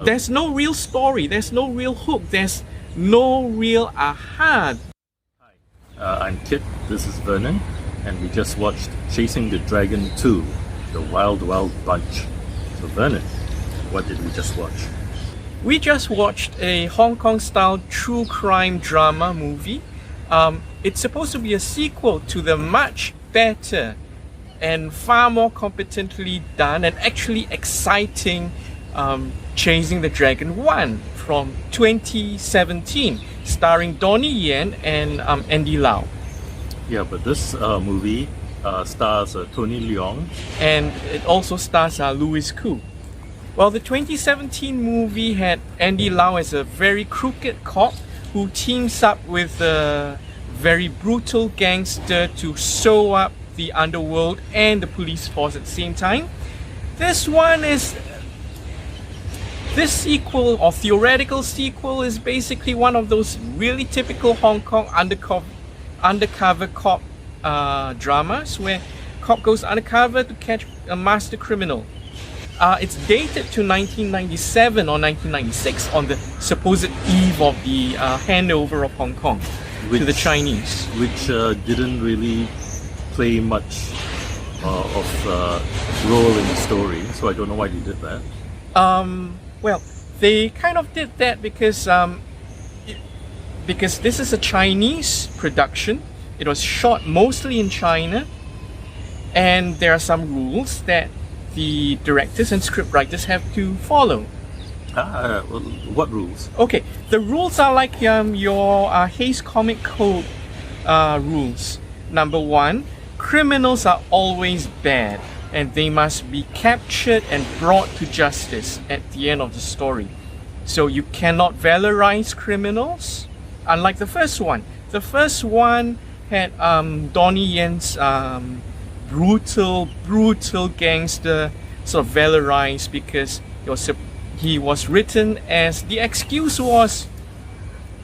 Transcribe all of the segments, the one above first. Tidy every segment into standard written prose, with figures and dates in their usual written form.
There's no real story, there's no real hook, there's no real aha. I'm Kit, this is Vernon, and we just watched Chasing the Dragon 2, The Wild Wild Bunch. So Vernon, what did we just watch? We just watched a Hong Kong style true crime drama movie. It's supposed to be a sequel to the much better and far more competently done and actually exciting Chasing the Dragon 1 from 2017, starring Donnie Yen and Andy Lau. Yeah, but this movie stars Tony Leung. And it also stars Louis Koo. Well, the 2017 movie had Andy Lau as a very crooked cop who teams up with a very brutal gangster to sew up the underworld and the police force at the same time. This sequel or theoretical sequel is basically one of those really typical Hong Kong undercover cop dramas where cop goes undercover to catch a master criminal. It's dated to 1997 or 1996 on the supposed eve of the handover of Hong Kong to the Chinese. Which didn't really play much of role in the story, so I don't know why they did that. Well, they kind of did that because this is a Chinese production. It was shot mostly in China, and there are some rules that the directors and scriptwriters have to follow. Well, what rules? Okay, the rules are like your Hays Comic Code rules. Number one, criminals are always bad and they must be captured and brought to justice at the end of the story. So you cannot valorize criminals, unlike the first one. The first one had Donnie Yen's brutal gangster sort of valorized because he was written as, the excuse was,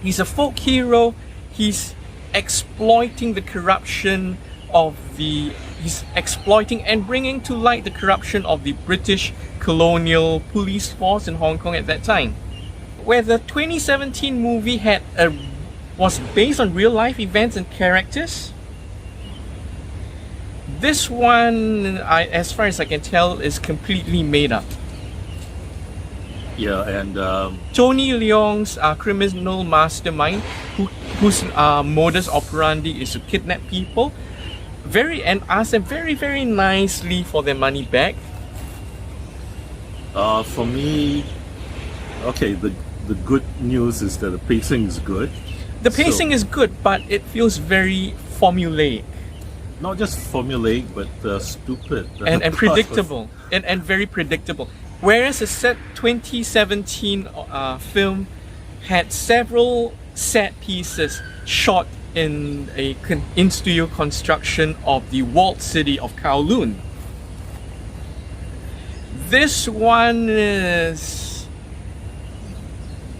he's a folk hero, he's exploiting the corruption of he's exploiting and bringing to light the corruption of the British colonial police force in Hong Kong at that time. Where the 2017 movie was based on real life events and characters, this one, as far as I can tell, is completely made up. Yeah, and Tony Leung's criminal mastermind, whose modus operandi is to kidnap people, and ask them very, very nicely for their money back. For me, okay, the good news is that the pacing is good. The pacing is good, but it feels very formulaic. Not just formulaic, but stupid. And predictable. And very predictable. Whereas the 2017 film had several set pieces shot in a in-studio construction of the walled city of Kowloon. This one is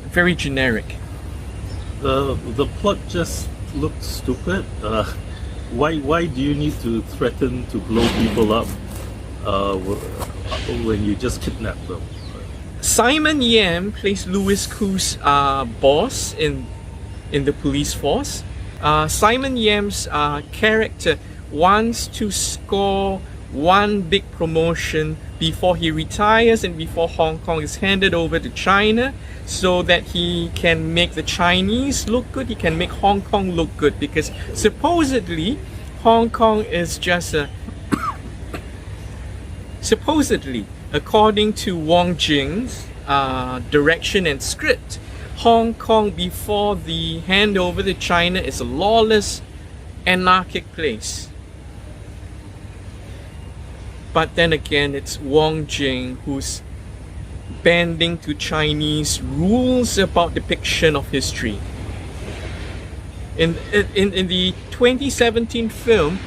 very generic. The plot just looked stupid. Why do you need to threaten to blow people up when you just kidnap them? Simon Yam plays Louis Koo's boss in the police force. Simon Yam's character wants to score one big promotion before he retires and before Hong Kong is handed over to China, so that he can make the Chinese look good, he can make Hong Kong look good, because supposedly Hong Kong is just supposedly, according to Wong Jing's direction and script, Hong Kong before the handover to China is a lawless, anarchic place. But then again, it's Wong Jing who's bending to Chinese rules about depiction of history. In the 2017 film,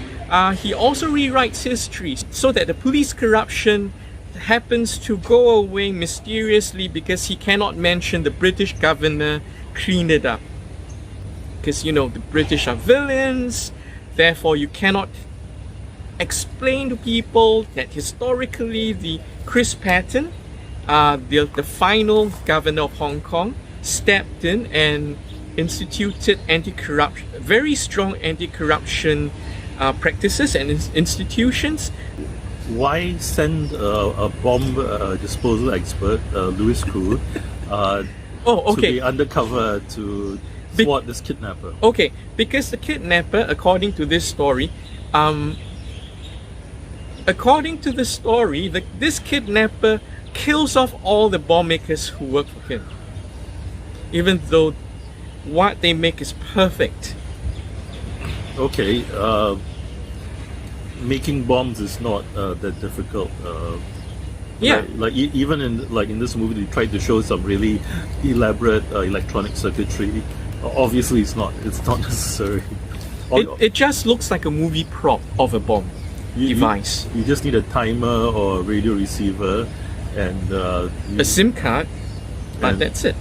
he also rewrites history so that the police corruption happens to go away mysteriously because he cannot mention the British governor cleaned it up. Because, you know, the British are villains, therefore you cannot explain to people that historically the Chris Patton the final governor of Hong Kong stepped in and instituted anti-corruption, very strong anti-corruption practices and institutions. Why send a bomb disposal expert, Louis Koo, to be undercover to thwart this kidnapper? Okay, because the kidnapper, according to this story, this kidnapper kills off all the bomb makers who work for him, even though what they make is perfect. Okay, making bombs is not that difficult. Yeah. Even in this movie, they tried to show some really elaborate electronic circuitry. Obviously, it's not necessary. It just looks like a movie prop of a bomb device. You just need a timer or a radio receiver and A SIM card, but that's it.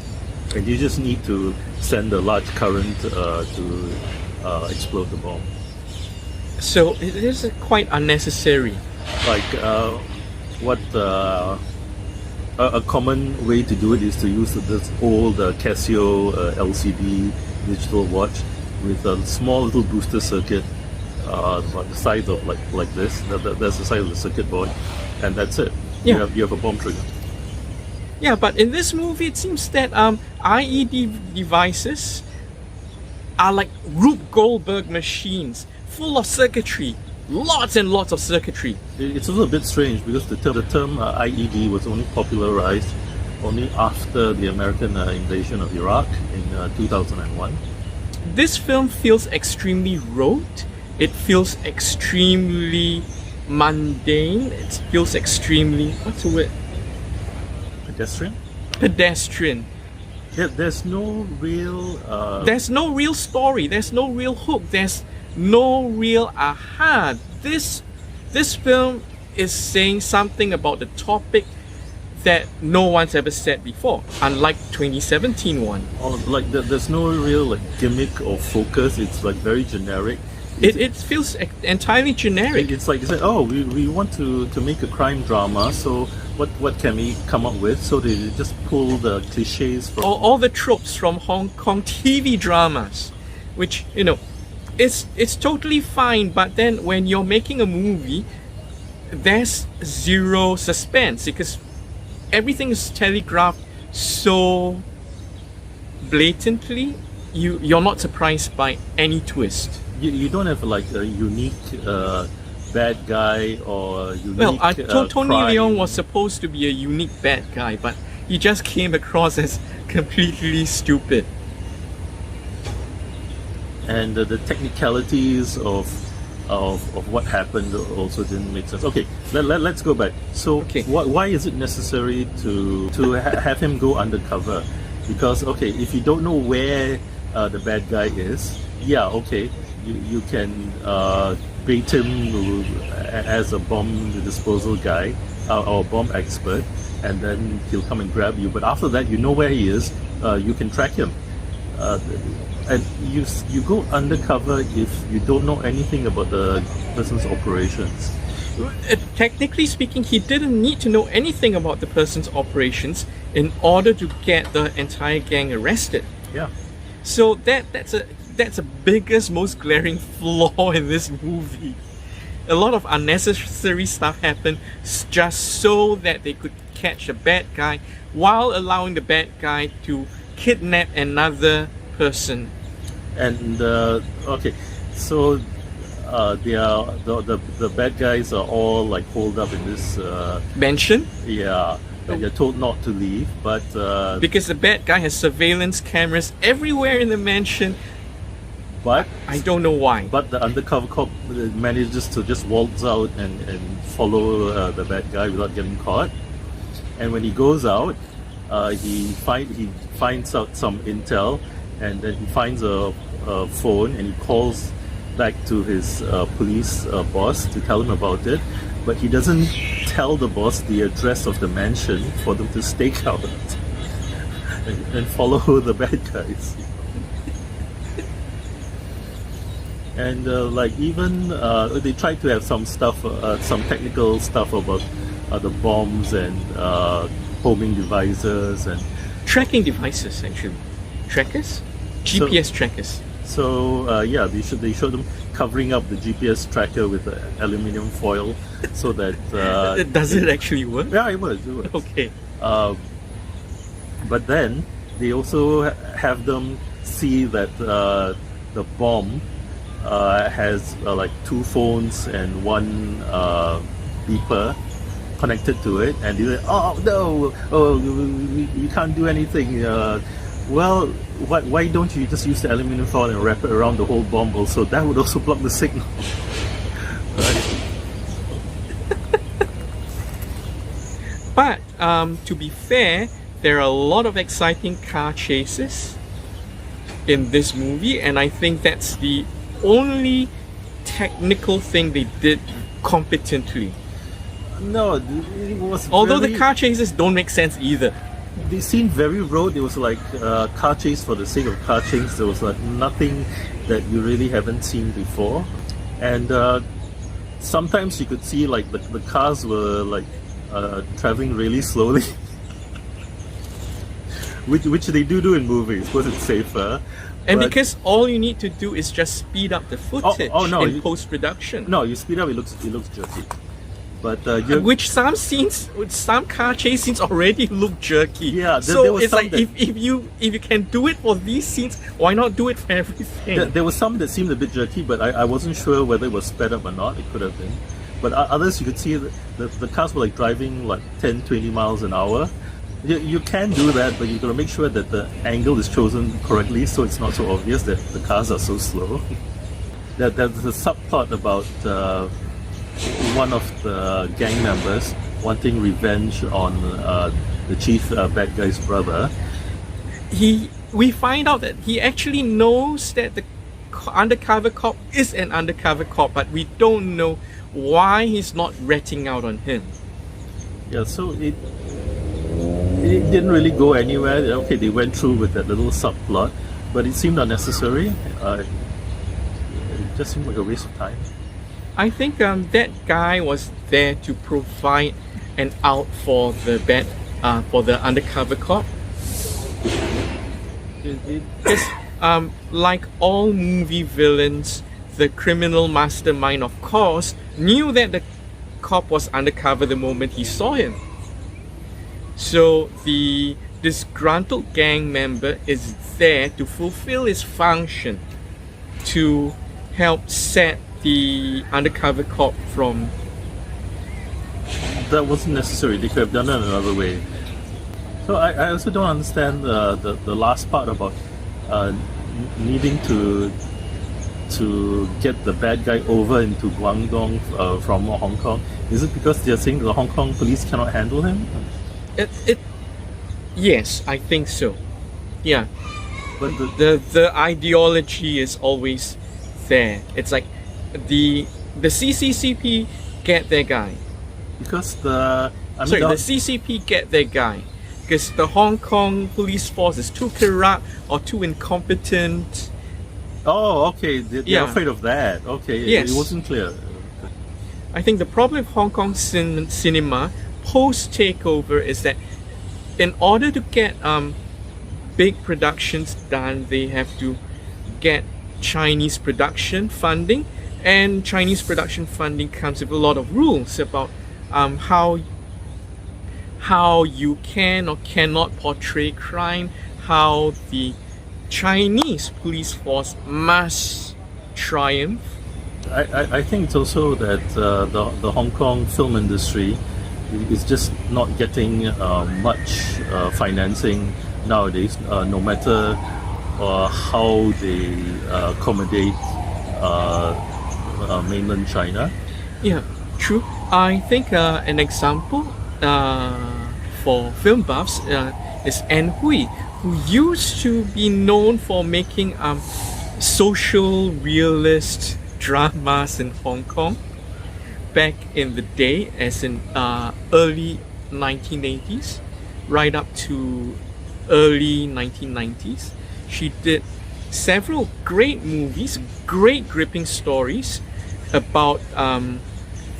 And you just need to send a large current to explode the bomb. So it is quite unnecessary. Like a common way to do it is to use this old Casio LCD digital watch with a small little booster circuit about the size of like this. That's the size of the circuit board, and that's it. Yeah. You have a bomb trigger. Yeah, but in this movie, it seems that IED devices are like Rube Goldberg machines, full of circuitry, lots and lots of circuitry. It's also a bit strange because the term IED was only popularized only after the American invasion of Iraq in 2001. This film feels extremely rote. It feels extremely mundane. It feels extremely, what's the word? Pedestrian? Pedestrian. Yeah, there's no real There's no real story. There's no real hook. There's no real aha. This film is saying something about the topic that no one's ever said before, unlike 2017 one. There's no real gimmick or focus. It's very generic. It feels entirely generic. It's like they said, oh, we want to make a crime drama, so what can we come up with? So they just pull the cliches from all the tropes from Hong Kong TV dramas, which it's totally fine. But then when you're making a movie, there's zero suspense because everything is telegraphed so blatantly. You're not surprised by any twist. You don't have a unique bad guy or unique Tony crime. Leung was supposed to be a unique bad guy, but he just came across as completely stupid. And the technicalities of what happened also didn't make sense. Okay, let's go back. So why is it necessary to have him go undercover? Because if you don't know where the bad guy is, you can bait him as a bomb disposal guy or bomb expert, and then he'll come and grab you. But after that, you know where he is. You can track him, and you go undercover if you don't know anything about the person's operations. Technically speaking, he didn't need to know anything about the person's operations in order to get the entire gang arrested. Yeah. So that's the biggest, most glaring flaw in this movie. A lot of unnecessary stuff happened just so that they could catch a bad guy while allowing the bad guy to kidnap another person. And so the bad guys are all holed up in this mansion. Yeah. And they're told not to leave, but because the bad guy has surveillance cameras everywhere in the mansion. But I don't know why. But the undercover cop manages to just waltz out and follow the bad guy without getting caught. And when he goes out, he finds out some intel, and then he finds a phone, and he calls back to his police boss to tell him about it. But he doesn't tell the boss the address of the mansion for them to stake out and follow the bad guys. And even they tried to have some stuff, some technical stuff about the bombs and homing devices and Tracking devices, actually. Trackers? GPS trackers. so yeah, they showed them covering up the GPS tracker with aluminium foil so that Does it actually work? yeah, it was. Okay. But then they also have them see that the bomb has like two phones and one beeper connected to it, and they're like, oh no, oh we can't do anything. Well, why don't you just use the aluminum foil and wrap it around the whole bomb also? That would also block the signal. Right. But to be fair, there are a lot of exciting car chases in this movie, and I think that's the only technical thing they did competently. No, it was. Although very, the car chases don't make sense either. they seemed very road. It was like car chase for the sake of car chase. There was like nothing that you really haven't seen before, and sometimes you could see like the cars were like traveling really slowly, which they do in movies because it's safer. And But- because all you need to do is just speed up the footage no, in you- post-production. No, you speed up, it looks jerky. But Which some car chase scenes already look jerky. Yeah, so there was it's some like that- if you can do it for these scenes, why not do it for everything? there were some that seemed a bit jerky, but I wasn't sure whether it was sped up or not. It could have been. But others you could see that the cars were like driving like 10, 20 miles an hour. You can do that, but you've got to make sure that the angle is chosen correctly so it's not so obvious that the cars are so slow. There's a subplot about one of the gang members wanting revenge on the chief bad guy's brother. We find out that he actually knows that the undercover cop is an undercover cop, but we don't know why he's not ratting out on him. Yeah, so it didn't really go anywhere. Okay, they went through with that little subplot, but it seemed unnecessary. It just seemed like a waste of time. I think that guy was there to provide an out for the undercover cop. Because like all movie villains, the criminal mastermind, of course, knew that the cop was undercover the moment he saw him. So the disgruntled gang member is there to fulfill his function, to help set the undercover cop from. That wasn't necessary. They could have done it another way. So I also don't understand the last part about needing to get the bad guy over into Guangdong from Hong Kong. Is it because they're saying the Hong Kong police cannot handle him? Yes, I think so. Yeah, But the ideology is always there. It's like the CCCP get their guy. because the CCP get their guy because the Hong Kong police force is too corrupt or too incompetent. oh, okay, they're Yeah. afraid of that. Okay, Yes. it wasn't clear. I think the problem with Hong Kong cinema post takeover is that in order to get big productions done, they have to get Chinese production funding, and Chinese production funding comes with a lot of rules about how you can or cannot portray crime, how the Chinese police force must triumph. I think it's also that the Hong Kong film industry is just not getting much financing nowadays, no matter how they accommodate mainland China. Yeah, true. I think an example for film buffs is Anne Hui, who used to be known for making social realist dramas in Hong Kong back in the day, as in early 1980s, right up to early 1990s. She did several great movies, great gripping stories about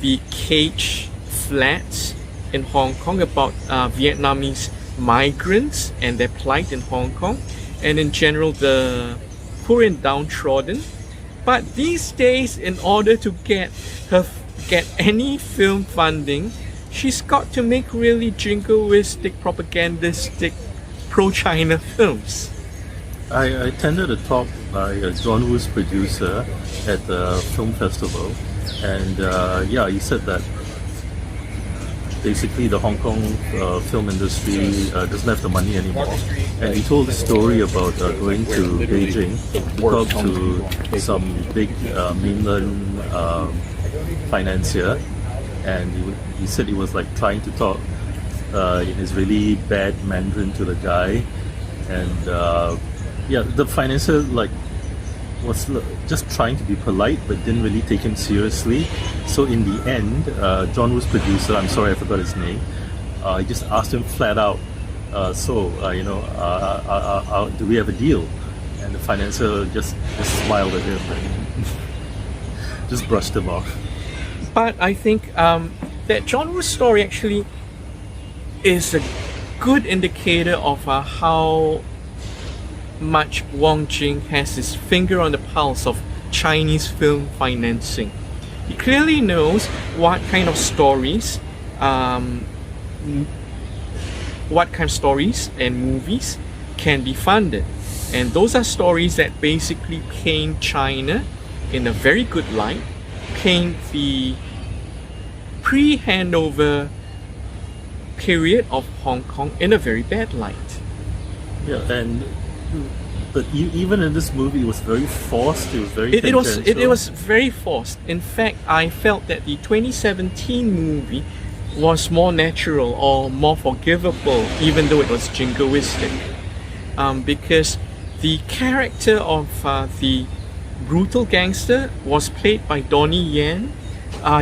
the cage flats in Hong Kong about Vietnamese migrants and their plight in Hong Kong, and in general the poor and downtrodden. But these days, in order to get any film funding, she's got to make really jingoistic, propagandistic, pro-China films. I attended a talk by John Woo's producer at the film festival, and he said that basically the Hong Kong film industry doesn't have the money anymore. And he told a story about going to Beijing to talk to some big mainland financier, and he said he was like trying to talk in his really bad Mandarin to the guy, and the financier was just trying to be polite but didn't really take him seriously. So in the end, John Woo's producer, I'm sorry I forgot his name, he just asked him flat out, do we have a deal? And the financier just smiled at him and just brushed him off. But I think that John Woo's story actually is a good indicator of how much Wong Jing has his finger on the pulse of Chinese film financing. He clearly knows what kind of stories and movies can be funded, and those are stories that basically paint China in a very good light, paint the pre-handover period of Hong Kong in a very bad light. But even in this movie, it was very forced. It was very it was very forced. In fact, I felt that the 2017 movie was more natural or more forgivable, even though it was jingoistic, because the character of the brutal gangster was played by Donnie Yen.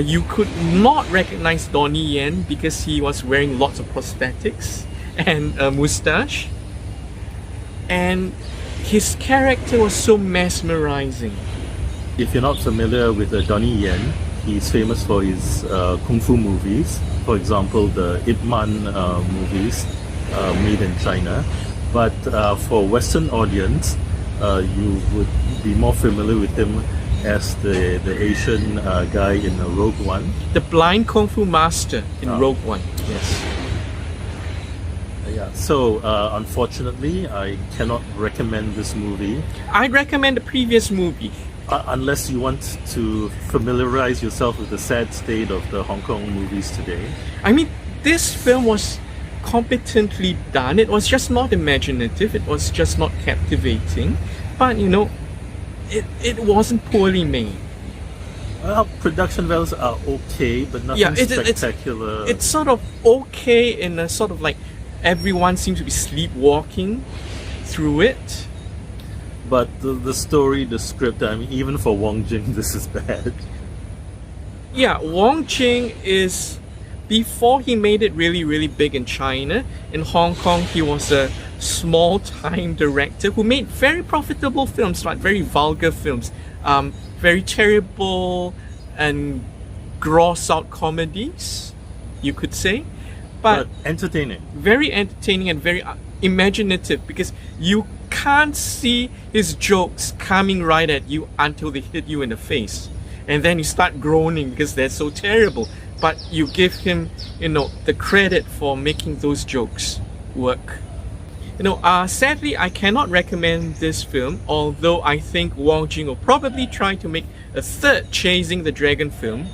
You could not recognize Donnie Yen because he was wearing lots of prosthetics and a mustache, and his character was so mesmerizing. If you're not familiar with Donnie Yen, he's famous for his kung fu movies. For example, the Ip Man movies made in China. But for Western audience, you would be more familiar with him as the Asian guy in Rogue One. The blind kung fu master in Rogue One, yes. So unfortunately, I cannot recommend this movie. I'd recommend the previous movie. Unless you want to familiarize yourself with the sad state of the Hong Kong movies today. I mean, this film was competently done. It was just not imaginative. It was just not captivating. But it wasn't poorly made. Well, production values are okay, but nothing spectacular. It's sort of okay in a sort of like everyone seems to be sleepwalking through it. But the story, the script, I mean, even for Wong Jing, this is bad. Yeah, Wong Jing is, before he made it really, really big in China, in Hong Kong, he was a small-time director who made very profitable films, like very vulgar films, very terrible and gross-out comedies, you could say. But entertaining. Very entertaining and very imaginative, because you can't see his jokes coming right at you until they hit you in the face. And then you start groaning because they're so terrible. But you give him, the credit for making those jokes work. Sadly, I cannot recommend this film, although I think Wong Jing will probably try to make a third Chasing the Dragon film.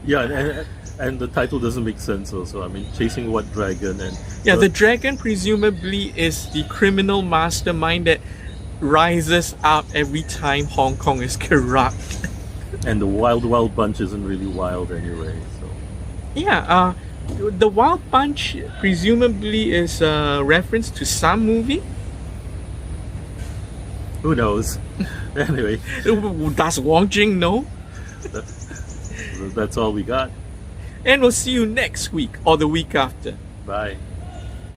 Yeah, and the title doesn't make sense also. I mean, chasing what dragon? The dragon presumably is the criminal mastermind that rises up every time Hong Kong is corrupt. And the Wild Wild Bunch isn't really wild anyway, so... Yeah, the Wild Bunch presumably is a reference to some movie. Who knows? Anyway. Does Wong Jing know? That's all we got. And we'll see you next week or the week after. Bye.